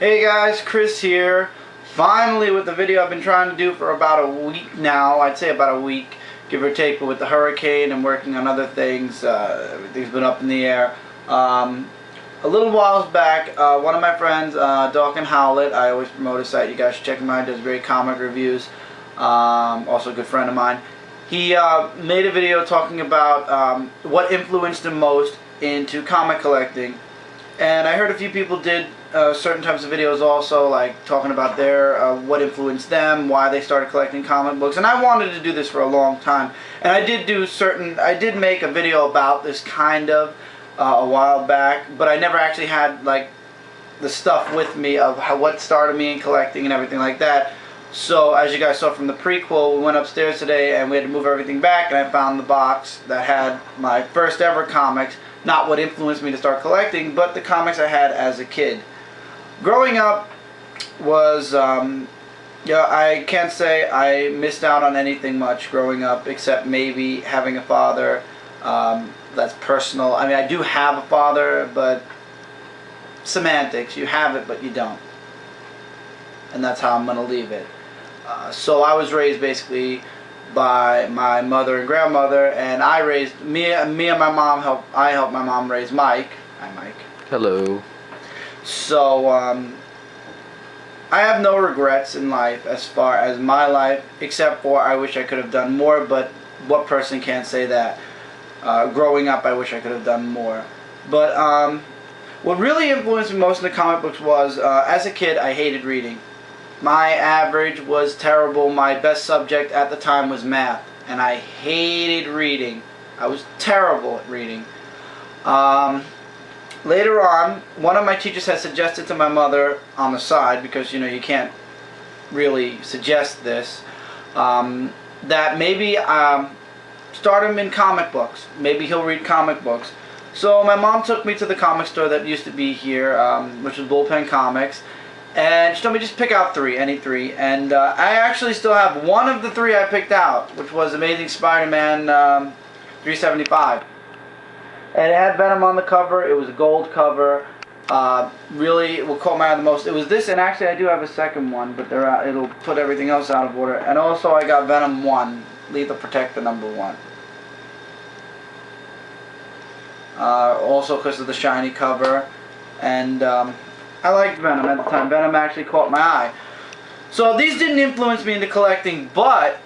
Hey guys, Chris here. Finally with the video I've been trying to do for about a week now. I'd say about a week, give or take, but with the hurricane and working on other things, everything's been up in the air. A little whiles back, one of my friends, Dalkin Howlett, I always promote his site, you guys should check him out, he does great comic reviews, also a good friend of mine. He made a video talking about what influenced him most into comic collecting. And I heard a few people did certain types of videos also, like talking about their what influenced them, why they started collecting comic books. And I wanted to do this for a long time. And I did make a video about this kind of a while back, but I never actually had like the stuff with me of what started me in collecting and everything like that. So as you guys saw from the prequel, we went upstairs today and we had to move everything back, and I found the box that had my first ever comics. Not what influenced me to start collecting, but the comics I had as a kid. Growing up was, I can't say I missed out on anything much growing up, except maybe having a father. That's personal. I mean, I do have a father, but semantics. You have it, but you don't. And that's how I'm going to leave it. So I was raised basically by my mother and grandmother, and I raised me and my mom. I helped my mom raise Mike. Hi, Mike. Hello. So I have no regrets in life as far as my life, except for I wish I could have done more. But what person can't say that? Growing up, I wish I could have done more. But what really influenced me most in the comic books was, as a kid, I hated reading. My average was terrible. My best subject at the time was math, and I hated reading. I was terrible at reading. Later on, one of my teachers had suggested to my mother on the side, because you can't really suggest this, that maybe start him in comic books. Maybe he'll read comic books. So my mom took me to the comic store that used to be here, which was Bullpen Comics. And she told me just pick out any three. And I actually still have one of the three I picked out, which was Amazing Spider-Man 375. And it had Venom on the cover. It was a gold cover. Really, what caught my eye the most, it was this, and actually I do have a second one, but it'll put everything else out of order. And also I got Venom 1, Lethal Protector #1. Also because of the shiny cover. And I liked Venom at the time. Venom actually caught my eye. So these didn't influence me into collecting, but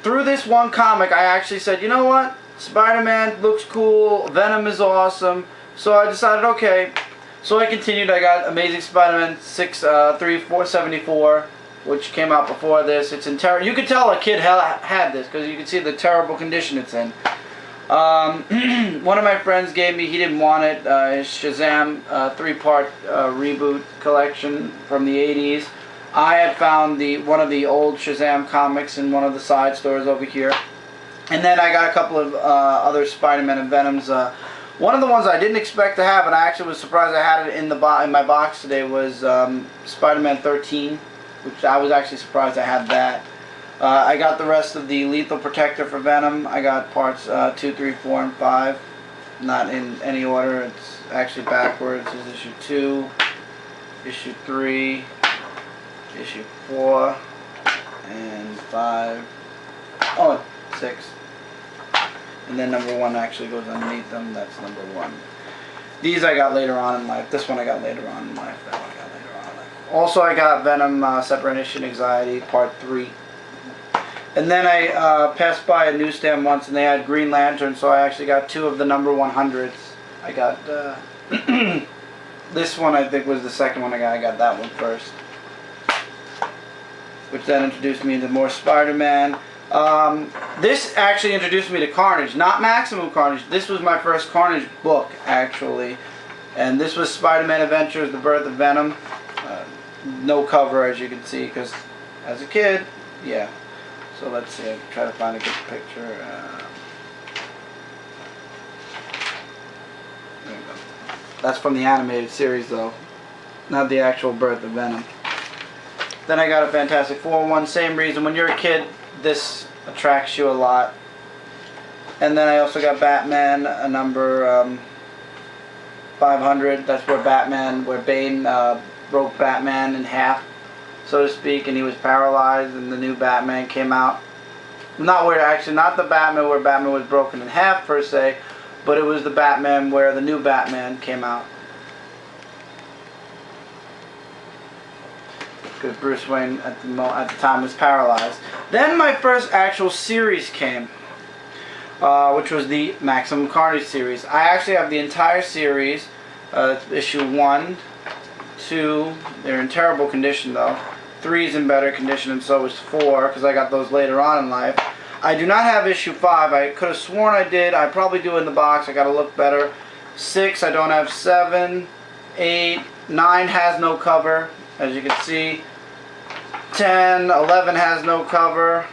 through this one comic I actually said, you know what? Spider-Man looks cool, Venom is awesome. So I decided, okay. So I continued. I got Amazing Spider-Man 474, which came out before this. It's in terrible. You could tell a kid had this because you can see the terrible condition it's in. One of my friends gave me, he didn't want it, his Shazam 3-part reboot collection from the 80s. I had found one of the old Shazam comics in one of the side stores over here. And then I got a couple of other Spider-Man and Venoms. One of the ones I didn't expect to have, and I actually was surprised I had it in my box today, was Spider-Man 13, which I was actually surprised I had that. I got the rest of the Lethal Protector for Venom. I got parts 2, 3, 4, and 5. Not in any order. It's actually backwards. It's issue 2, issue 3, issue 4, and 5. Oh, 6. And then #1 actually goes underneath them. That's #1. These I got later on in life. This one I got later on in life. That one I got later on in life. Also, I got Venom Separation Anxiety Part 3. And then I passed by a newsstand once and they had Green Lantern, so I actually got 2 of the #100s. I got this one, I think, was the second one I got. I got that one first. Which then introduced me into more Spider-Man. This actually introduced me to Carnage, not Maximum Carnage. This was my first Carnage book, actually. And this was Spider-Man Adventures, The Birth of Venom. No cover, as you can see, because as a kid, yeah. So let's see, I'll try to find a good picture. There we go. That's from the animated series, though. Not the actual Birth of Venom. Then I got a Fantastic Four one. Same reason. When you're a kid, this attracts you a lot. And then I also got Batman, a number 500. That's where Bane broke Batman in half, so to speak, and he was paralyzed, and the new Batman came out. Not the Batman where Batman was broken in half per se, but it was the Batman where the new Batman came out. Because Bruce Wayne at the time was paralyzed. Then my first actual series came, which was the Maximum Carnage series. I actually have the entire series. Issue 1, 2, they're in terrible condition though. 3 is in better condition, and so is 4, because I got those later on in life. I do not have issue 5. I could have sworn I did. I probably do in the box. I got to look better. 6, I don't have. 7, 8, 9 has no cover, as you can see. 10, 11 has no cover.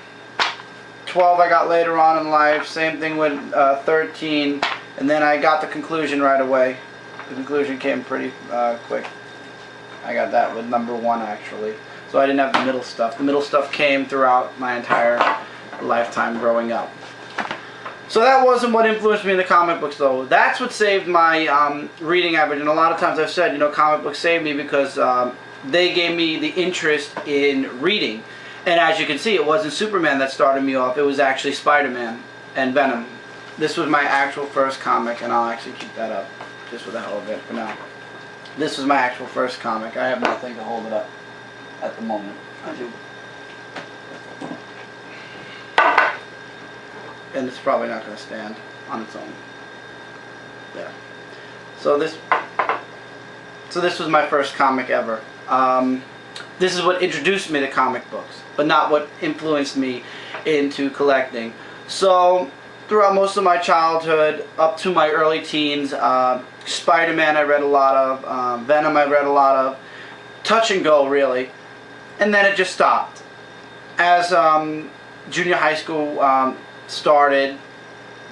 12 I got later on in life. Same thing with 13. And then I got the conclusion right away. The conclusion came pretty quick. I got that with number 1 actually. So I didn't have the middle stuff. The middle stuff came throughout my entire lifetime growing up. So that wasn't what influenced me in the comic books though. That's what saved my reading average. And a lot of times I've said, you know, comic books saved me because they gave me the interest in reading. And as you can see, it wasn't Superman that started me off. It was actually Spider-Man and Venom. This was my actual first comic, and I'll actually keep that up just for the hell of it for now. This was my actual first comic. I have nothing to hold it up at the moment. I do. And it's probably not going to stand on its own. There. So this was my first comic ever. This is what introduced me to comic books, but not what influenced me into collecting. So throughout most of my childhood, up to my early teens, Spider-Man I read a lot of, Venom I read a lot of, touch and go really, and then it just stopped. As junior high school started,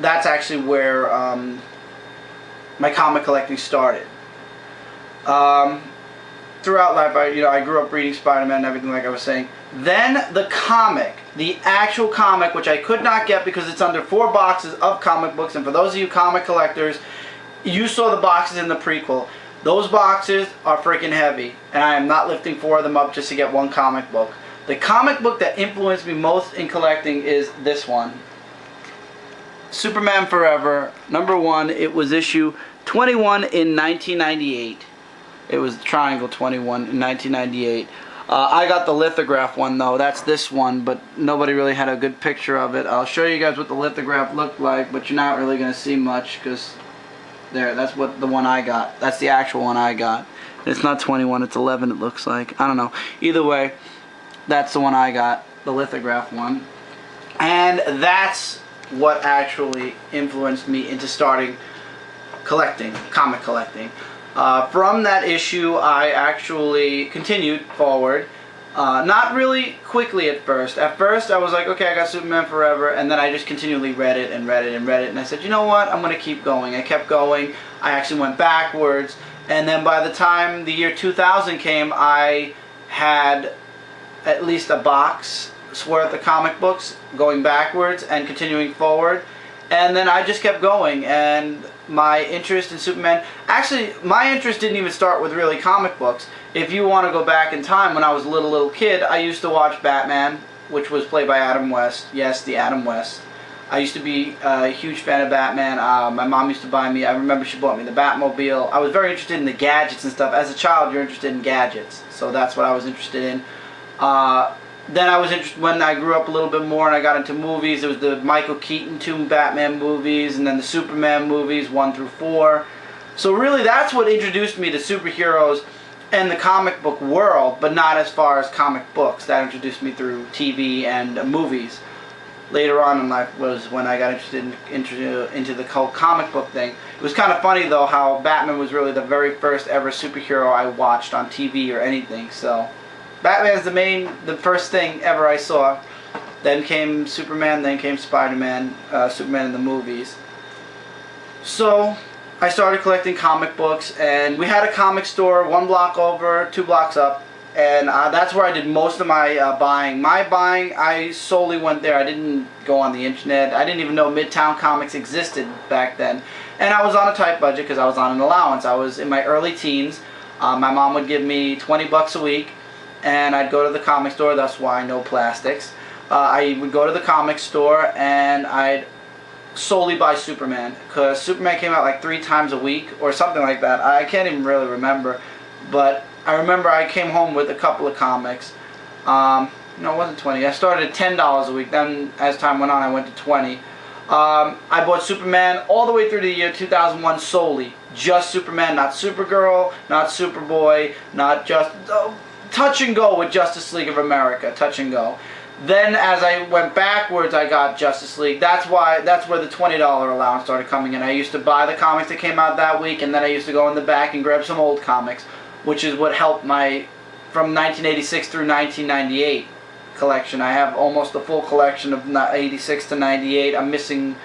that's actually where my comic collecting started. Throughout life, I grew up reading Spider-Man and everything like I was saying. Then the comic, the actual comic, which I could not get because it's under 4 boxes of comic books, and for those of you comic collectors, you saw the boxes in the prequel. Those boxes are freaking heavy, and I am not lifting 4 of them up just to get 1 comic book. The comic book that influenced me most in collecting is this one. Superman Forever, number 1. It was issue 21 in 1998. It was Triangle 21 in 1998. I got the lithograph one though. That's this one, but nobody really had a good picture of it. I'll show you guys what the lithograph looked like, but you're not really going to see much because there, that's what the one I got. That's the actual one I got. It's not 21, it's 11 it looks like. I don't know. Either way, that's the one I got, the lithograph one. And that's what actually influenced me into starting collecting, comic collecting. From that issue, I actually continued forward. Not really quickly at first. At first, I was like, okay, I got Superman Forever, and then I just continually read it and read it and read it, and I said, you know what, I'm going to keep going. I kept going. I actually went backwards, and then by the time the year 2000 came, I had at least a box worth of comic books going backwards and continuing forward. And then I just kept going, and my interest in Superman, actually my interest didn't even start with really comic books. If you want to go back in time, when I was a little kid, I used to watch Batman, which was played by Adam West. Yes, the Adam West. I used to be a huge fan of Batman. My mom used to buy me, I remember she bought me the Batmobile. I was very interested in the gadgets and stuff. As a child, you're interested in gadgets, so that's what I was interested in. Then I was interested, when I grew up a little bit more and I got into movies, it was the Michael Keaton 2 Batman movies, and then the Superman movies 1 through 4. So really that's what introduced me to superheroes and the comic book world, but not as far as comic books. That introduced me through TV and movies. Later on in life was when I got interested into the whole comic book thing. It was kind of funny though how Batman was really the very first ever superhero I watched on TV or anything. So Batman's the first thing ever I saw. Then came Superman, then came Spider-Man, Superman in the movies. So I started collecting comic books, and we had a comic store 1 block over, 2 blocks up, and that's where I did most of my buying. My buying, I solely went there. I didn't go on the internet. I didn't even know Midtown Comics existed back then. And I was on a tight budget because I was on an allowance. I was in my early teens. My mom would give me 20 bucks a week, and I'd go to the comic store. That's why no plastics. I would go to the comic store and I'd solely buy Superman, because Superman came out like 3 times a week or something like that. I can't even really remember, but I remember I came home with a couple of comics. No, it wasn't 20. I started at $10 a week. Then as time went on, I went to 20. I bought Superman all the way through the year 2001 solely. Just Superman, not Supergirl, not Superboy, not just... touch and go with Justice League of America. Touch and go. Then as I went backwards, I got Justice League. That's where the $20 allowance started coming in. I used to buy the comics that came out that week, and then I used to go in the back and grab some old comics, which is what helped my from 1986 through 1998 collection. I have almost a full collection of 86 to 98. I'm missing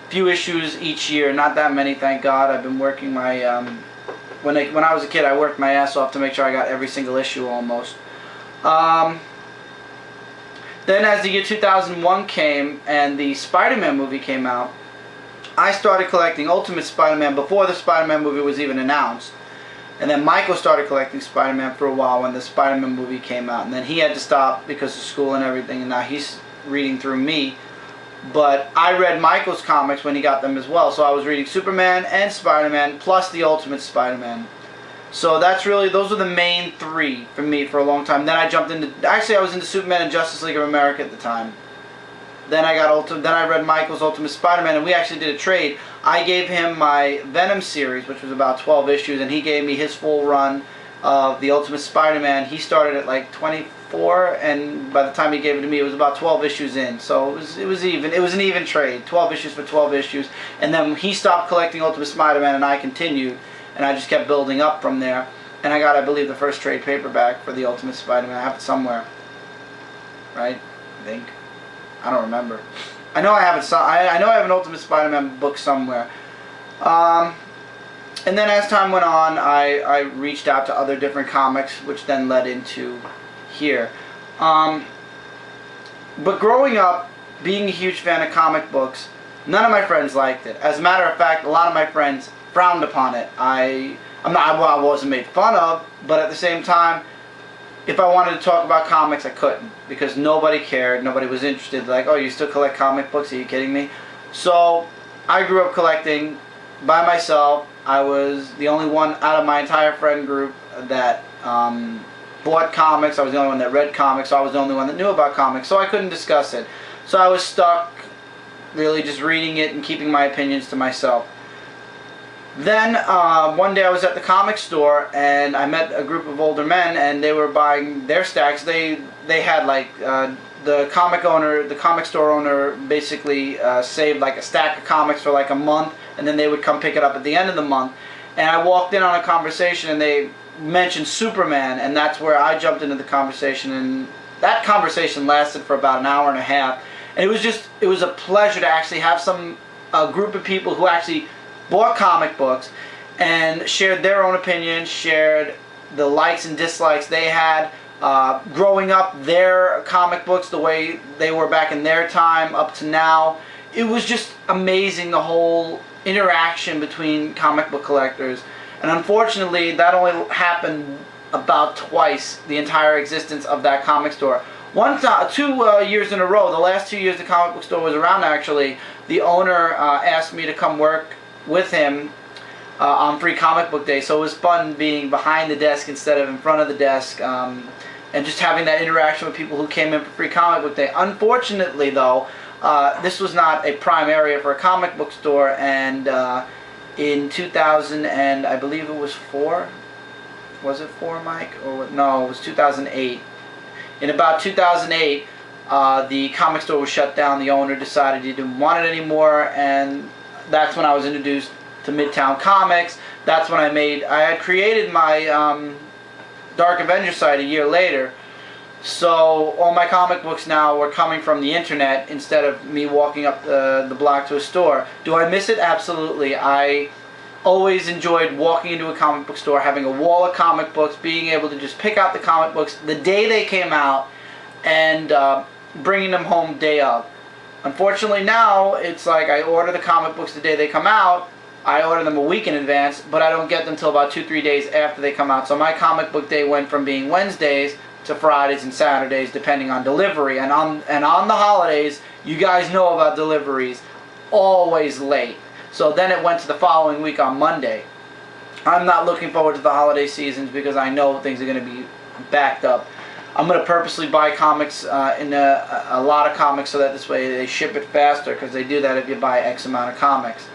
a few issues each year, not that many, thank God. I've been working my when I was a kid, I worked my ass off to make sure I got every single issue almost. Then as the year 2001 came and the Spider-Man movie came out, I started collecting Ultimate Spider-Man before the Spider-Man movie was even announced. And then Michael started collecting Spider-Man for a while when the Spider-Man movie came out. And then he had to stop because of school and everything, and now he's reading through me. But I read Michael's comics when he got them as well. So I was reading Superman and Spider-Man plus the Ultimate Spider-Man. So that's really, those are the main 3 for me for a long time. Then I jumped into, actually I was into Superman and Justice League of America at the time. Then I read Michael's Ultimate Spider-Man, and we actually did a trade. I gave him my Venom series, which was about 12 issues, and he gave me his full run of the Ultimate Spider-Man. He started at like 24, and by the time he gave it to me, it was about 12 issues in. So it was even. It was an even trade, 12 issues for 12 issues. And then he stopped collecting Ultimate Spider-Man, and I continued. And I just kept building up from there. And I got, I believe, the first trade paperback for the Ultimate Spider-Man. I have it somewhere. Right? I think. I don't remember. I know I have it. I know I have an Ultimate Spider-Man book somewhere. And then as time went on, I reached out to other different comics, which then led into here. But growing up, being a huge fan of comic books, none of my friends liked it. As a matter of fact, a lot of my friends frowned upon it. I wasn't made fun of, but at the same time, if I wanted to talk about comics, I couldn't, because nobody cared, nobody was interested. Like, oh, you still collect comic books? Are you kidding me? So I grew up collecting by myself. I was the only one out of my entire friend group that bought comics. I was the only one that read comics. So I was the only one that knew about comics, so I couldn't discuss it. So I was stuck really just reading it and keeping my opinions to myself. Then one day I was at the comic store and I met a group of older men, and they were buying their stacks. They had like the comic store owner basically saved like a stack of comics for like a month, and then they would come pick it up at the end of the month. And I walked in on a conversation and they mentioned Superman, and that's where I jumped into the conversation, and that conversation lasted for about an hour and a half. And it was a pleasure to actually have a group of people who actually bought comic books and shared their own opinions, shared the likes and dislikes they had growing up, their comic books, the way they were back in their time up to now. It was just amazing, the whole interaction between comic book collectors. And unfortunately, that only happened about twice the entire existence of that comic store. 2 years in a row, the last 2 years the comic book store was around actually, the owner asked me to come work with him on Free Comic Book Day. So it was fun being behind the desk instead of in front of the desk, and just having that interaction with people who came in for Free Comic Book Day. Unfortunately though, this was not a prime area for a comic book store, and in 2000, and I believe it was 4, was it 4, Mike? Or no, it was 2008. In about 2008, the comic store was shut down. The owner decided he didn't want it anymore, and that's when I was introduced to Midtown Comics. That's when I had created my Dark Avenger site a year later. So all my comic books now were coming from the internet instead of me walking up the block to a store. Do I miss it? Absolutely. I always enjoyed walking into a comic book store, having a wall of comic books, being able to just pick out the comic books the day they came out, and bringing them home day of. Unfortunately now, it's like I order the comic books the day they come out, I order them a week in advance, but I don't get them until about 2-3 days after they come out. So my comic book day went from being Wednesdays to Fridays and Saturdays, depending on delivery. And on the holidays, you guys know about deliveries, always late. So then it went to the following week on Monday. I'm not looking forward to the holiday seasons because I know things are going to be backed up. I'm going to purposely buy comics in a lot of comics so that this way they ship it faster, because they do that if you buy X amount of comics.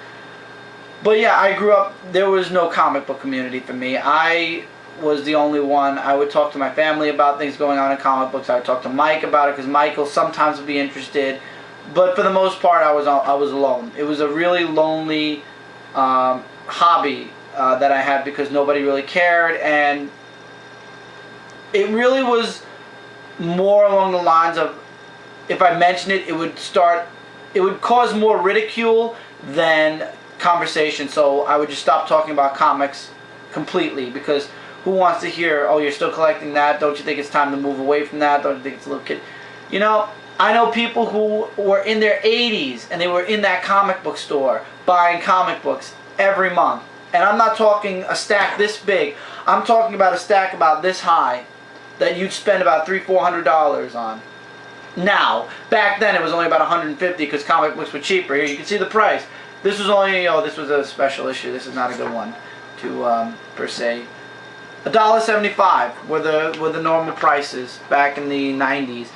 But yeah, I grew up, there was no comic book community for me. I was the only one. I would talk to my family about things going on in comic books. I would talk to Mike about it because Michael sometimes would be interested. But for the most part, I was alone. It was a really lonely hobby that I had because nobody really cared. And it really was more along the lines of, if I mentioned it, it would cause more ridicule than conversation. So I would just stop talking about comics completely, because who wants to hear, oh, you're still collecting that? Don't you think it's time to move away from that? Don't you think it's a little kid? You know, I know people who were in their 80s and they were in that comic book store buying comic books every month. And I'm not talking a stack this big. I'm talking about a stack about this high that you'd spend about $300-400 on. Now, back then it was only about $150 because comic books were cheaper. Here you can see the price. This was only, this was a special issue. This is not a good one to per se. $1.75 were the normal prices back in the 90s.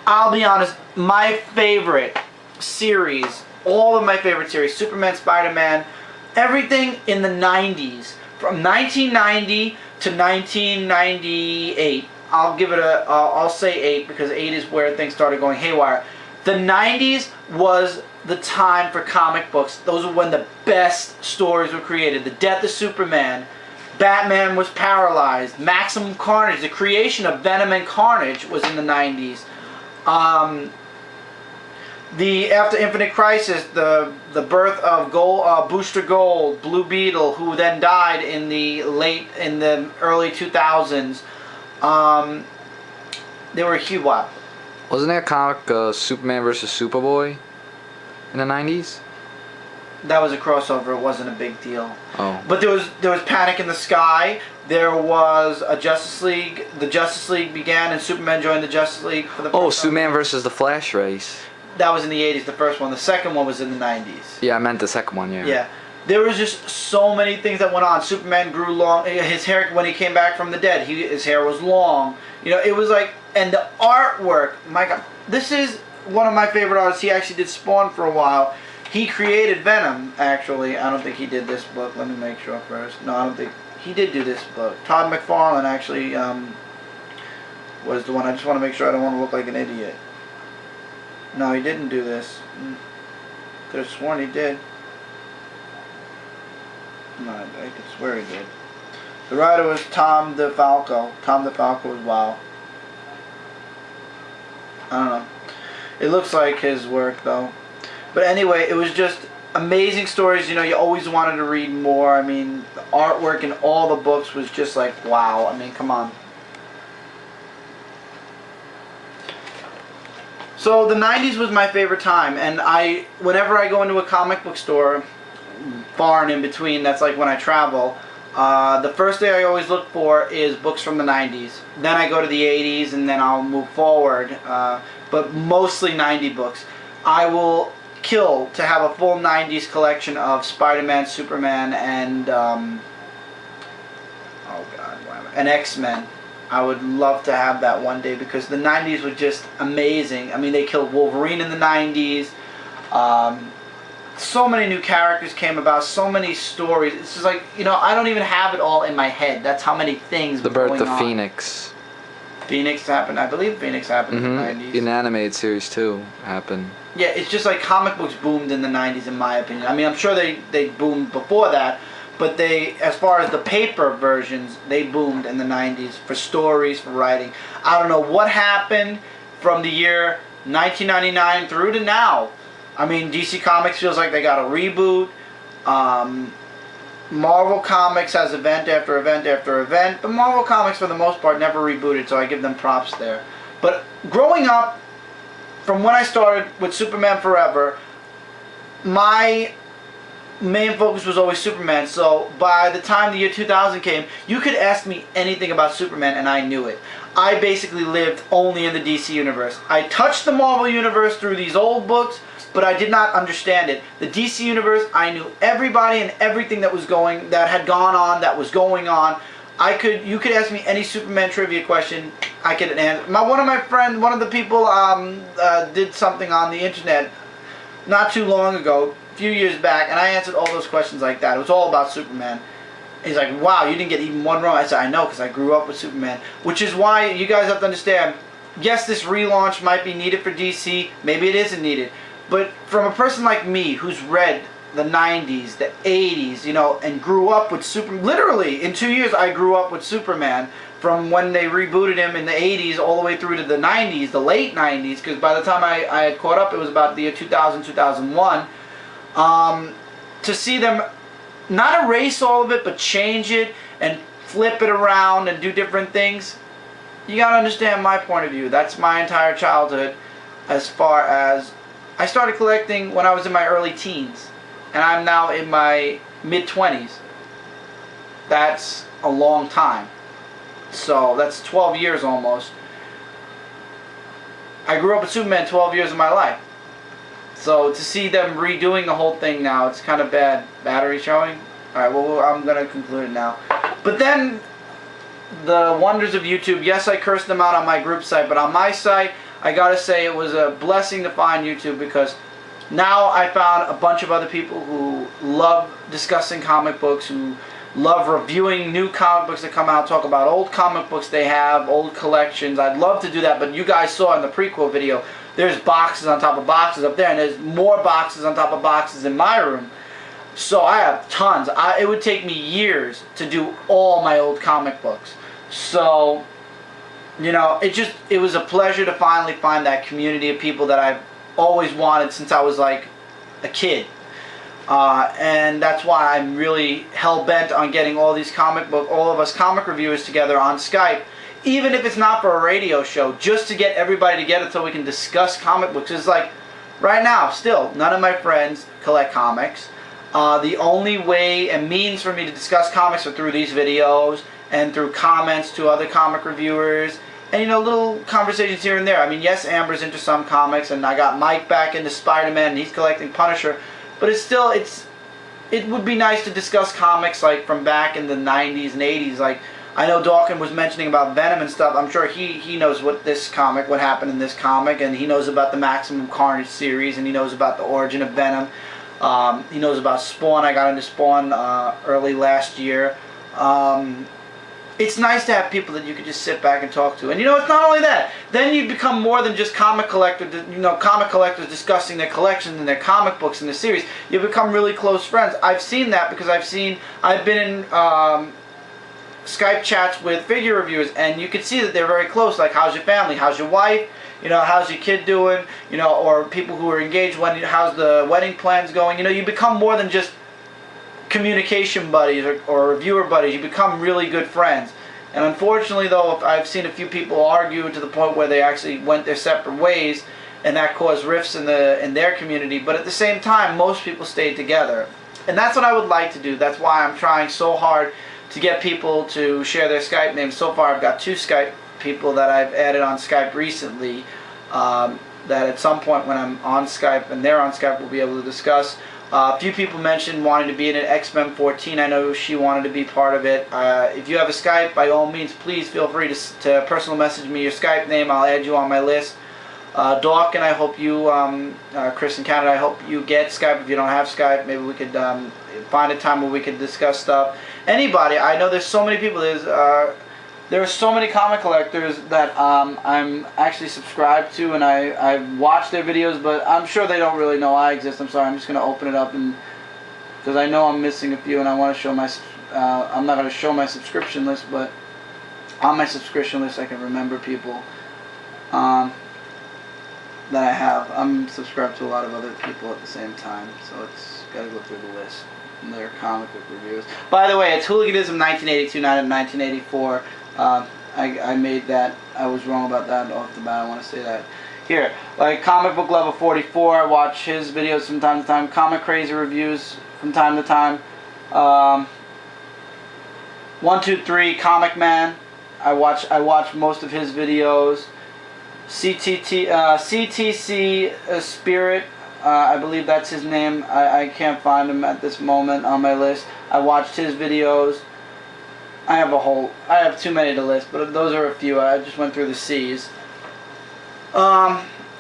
I'll be honest, my favorite series, all of my favorite series, Superman, Spider-Man, everything in the 90s, from 1990 to 1998. I'll give it I'll say 8 because 8 is where things started going haywire. The 90s was the time for comic books. Those were when the best stories were created. The death of Superman, Batman was paralyzed, Maximum Carnage, the creation of Venom and Carnage was in the 90s. After Infinite Crisis, the birth of Booster Gold, Blue Beetle, who then died in the early 2000s. They were huge. Wasn't there a comic Superman vs. Superboy in the 90s? That was a crossover. It wasn't a big deal. Oh. But there was Panic in the Sky. There was a Justice League. The Justice League began, and Superman joined the Justice League for the first time. Superman versus the Flash race. That was in the 80s, the first one. The second one was in the 90s. Yeah, I meant the second one, yeah. Yeah. There was just so many things that went on. Superman grew long. His hair, when he came back from the dead, his hair was long. You know, it was like, and the artwork, my God. This is one of my favorite artists. He actually did Spawn for a while. He created Venom, actually. I don't think he did this book. Let me make sure first. No, I don't think. He did do this book. Todd McFarlane actually was the one. I just want to make sure I don't want to look like an idiot. No, he didn't do this. Could have sworn he did. No, I could swear he did. The writer was Tom DeFalco. Tom DeFalco was wow. I don't know. It looks like his work though. But anyway, it was just amazing stories. You know, you always wanted to read more. I mean, the artwork in all the books was just like wow. I mean, come on. So the 90s was my favorite time, and whenever I go into a comic book store, far and in between, that's like when I travel, the first thing I always look for is books from the 90s. Then I go to the 80s, and then I'll move forward, but mostly 90 books. I will kill to have a full 90s collection of Spider-Man, Superman, and and X-Men. I would love to have that one day because the 90s were just amazing. I mean, they killed Wolverine in the 90s. So many new characters came about, so many stories. It's just like, you know, I don't even have it all in my head. That's how many things were going on. The birth of Phoenix. Phoenix happened. I believe Phoenix happened in the 90s. An animated series too happened. Yeah, it's just like comic books boomed in the 90s in my opinion. I mean, I'm sure they boomed before that, but as far as the paper versions, they boomed in the 90s for stories, for writing. I don't know what happened from the year 1999 through to now. I mean, DC Comics feels like they got a reboot. Marvel Comics has event after event after event, but Marvel Comics for the most part never rebooted, so I give them props there. But growing up, from when I started with Superman Forever, my main focus was always Superman. So by the time the year 2000 came, you could ask me anything about Superman and I knew it. I basically lived only in the DC universe. I touched the Marvel universe through these old books, but I did not understand it. The DC universe, I knew everybody and everything that was had gone on, that was going on. You could ask me any Superman trivia question, I could answer. One of my friends, one of the people did something on the internet not too long ago, a few years back, and I answered all those questions like that. It was all about Superman. He's like, wow, you didn't get even one wrong. I said, I know, because I grew up with Superman. Which is why you guys have to understand, yes, this relaunch might be needed for DC. Maybe it isn't needed. But from a person like me, who's read the 90s, the 80s, you know, and grew up with Superman. Literally, in 2 years, I grew up with Superman from when they rebooted him in the 80s all the way through to the 90s, the late 90s, because by the time I had caught up, it was about the year 2000, 2001. To see them not erase all of it, but change it and flip it around and do different things, you gotta understand my point of view. That's my entire childhood. As far as I started collecting when I was in my early teens, and I'm now in my mid-20s. That's a long time. So that's 12 years almost. I grew up with Superman 12 years of my life. So to see them redoing the whole thing now, it's kind of bad. Battery showing? Alright, well, I'm going to conclude it now. But then, the wonders of YouTube. Yes, I cursed them out on my group site, but on my site, I gotta say it was a blessing to find YouTube, because now I found a bunch of other people who love discussing comic books, who love reviewing new comic books that come out, talk about old comic books they have, old collections. I'd love to do that, but you guys saw in the prequel video, there's boxes on top of boxes up there, and there's more boxes on top of boxes in my room. So I have tons. It would take me years to do all my old comic books. So, you know, it was a pleasure to finally find that community of people that I've always wanted since I was like a kid. And that's why I'm really hell-bent on getting all of us comic reviewers together on Skype, even if it's not for a radio show, just to get everybody together so we can discuss comic books. It's like, right now, still, none of my friends collect comics. The only way and means for me to discuss comics are through these videos and through comments to other comic reviewers, and, you know, little conversations here and there. I mean, yes, Amber's into some comics, and I got Mike back into Spider-Man, and he's collecting Punisher. But it would be nice to discuss comics like from back in the 90s and 80s. Like, I know Dawkins was mentioning about Venom and stuff. I'm sure he knows what happened in this comic, and he knows about the Maximum Carnage series, and he knows about the origin of Venom. He knows about Spawn. I got into Spawn early last year. It's nice to have people that you could just sit back and talk to. And, you know, it's not only that. Then you become more than just comic collectors, you know, comic collectors discussing their collections and their comic books and the series. You become really close friends. I've seen that because I've been in Skype chats with figure reviewers, and you can see that they're very close. Like, how's your family? How's your wife? You know, how's your kid doing? You know, or people who are engaged, how's the wedding plans going? You know, you become more than just communication buddies or reviewer buddies. You become really good friends. And unfortunately, though, I've seen a few people argue to the point where they actually went their separate ways, and that caused rifts in their community. But at the same time, most people stayed together, and that's what I would like to do. That's why I'm trying so hard to get people to share their Skype names. So far, I've got 2 Skype people that I've added on Skype recently. That at some point when I'm on Skype and they're on Skype, we'll be able to discuss. A few people mentioned wanting to be in an X-Men 14. I know she wanted to be part of it. If you have a Skype, by all means, please feel free to personal message me your Skype name. I'll add you on my list. Doc, and I hope you, Chris in Canada, I hope you get Skype. If you don't have Skype, maybe we could find a time where we could discuss stuff. Anybody, I know there's so many people. There are so many comic collectors that I'm actually subscribed to, and I watch their videos, but I'm sure they don't really know I exist. I'm sorry, I'm just going to open it up, and because I know I'm missing a few, and I want to show my, I'm not going to show my subscription list, but on my subscription list I can remember people that I have. I'm subscribed to a lot of other people at the same time, so it's got to go through the list. And their comic book reviews. By the way, it's Hooliganism 1982, not in 1984. I made that. I was wrong about that off the bat. I want to say that. Here, like Comic Book Level 44, I watch his videos from time to time. Comic Crazy Reviews from time to time. 123 Comic Man. I watch most of his videos. CTC Spirit. I believe that's his name. I can't find him at this moment on my list. I watched his videos. I have too many to list, but those are a few. I just went through the C's.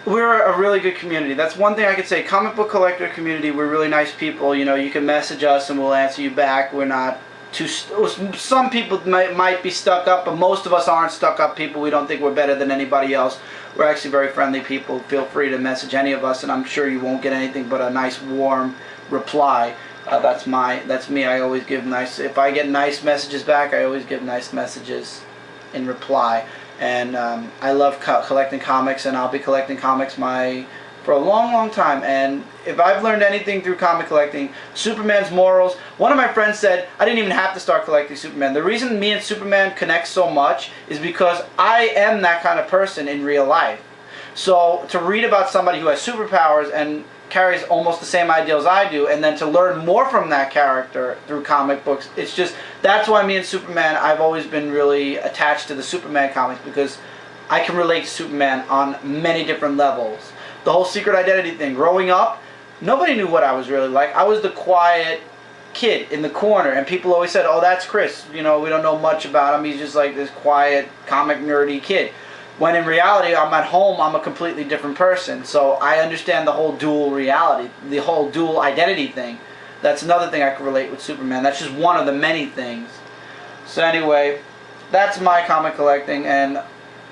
We're a really good community. That's one thing I could say. Comic book collector community, we're really nice people. You know, you can message us and we'll answer you back. We're not too... Some people might be stuck up, but most of us aren't stuck up people. We don't think we're better than anybody else. We're actually very friendly people. Feel free to message any of us, and I'm sure you won't get anything but a nice, warm reply. That's me. I always give nice... If I get nice messages back, I always give nice messages in reply. And I love collecting comics, and I'll be collecting comics for a long time. And if I've learned anything through comic collecting, Superman's morals. One of my friends said I didn't even have to start collecting Superman. The reason me and Superman connect so much is because I am that kind of person in real life. So to read about somebody who has superpowers and carries almost the same ideals I do, and then to learn more from that character through comic books, it's just, that's why me and Superman, I've always been really attached to the Superman comics, because I can relate to Superman on many different levels. The whole secret identity thing, growing up, nobody knew what I was really like. I was the quiet kid in the corner, and people always said, oh, that's Chris, you know, we don't know much about him, he's just like this quiet, comic nerdy kid. When in reality, I'm at home, I'm a completely different person. So I understand the whole dual reality, the whole dual identity thing. That's another thing I can relate with Superman. That's just one of the many things. So anyway, that's my comic collecting, and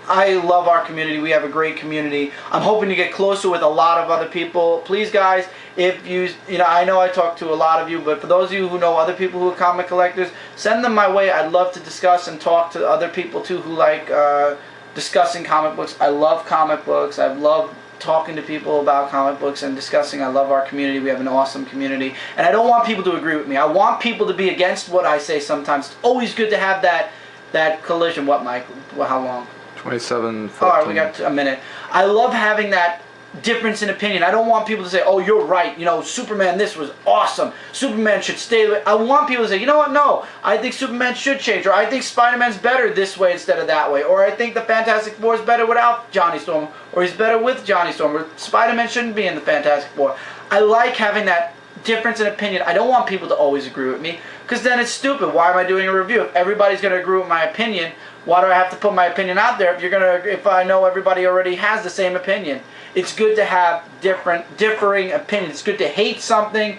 I love our community. We have a great community. I'm hoping to get closer with a lot of other people. Please, guys, if you know, I know I talk to a lot of you, but for those of you who know other people who are comic collectors, send them my way. I'd love to discuss and talk to other people too who like discussing comic books. I love comic books. I love talking to people about comic books and discussing. I love our community. We have an awesome community. And I don't want people to agree with me. I want people to be against what I say sometimes. It's always good to have that collision. What, Mike? How long? 27, 14. Alright, we got a minute. I love having that difference in opinion. I don't want people to say, oh, you're right, you know, Superman, this was awesome, Superman should stay the way. I want people to say, you know what, no, I think Superman should change, or I think Spider-Man's better this way instead of that way, or I think the Fantastic Four is better without Johnny Storm, or he's better with Johnny Storm, or Spider-Man shouldn't be in the Fantastic Four. I like having that difference in opinion. I don't want people to always agree with me, because then it's stupid. Why am I doing a review? If everybody's going to agree with my opinion, why do I have to put my opinion out there if I know everybody already has the same opinion? It's good to have differing opinions. It's good to hate something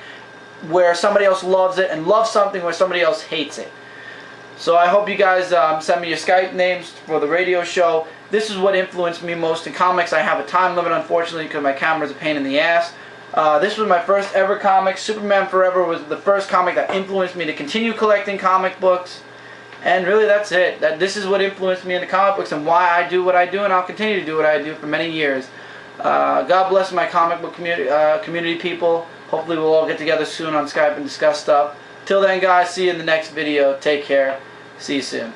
where somebody else loves it, and love something where somebody else hates it. So I hope you guys send me your Skype names for the radio show. This is what influenced me most in comics. I have a time limit, unfortunately, because my camera's a pain in the ass. This was my first ever comic. Superman Forever was the first comic that influenced me to continue collecting comic books. And really, that's it. This is what influenced me in the comic books and why I do what I do, and I'll continue to do what I do for many years. God bless my comic book community people. Hopefully we'll all get together soon on Skype and discuss stuff. Till then, guys, see you in the next video. Take care. See you soon.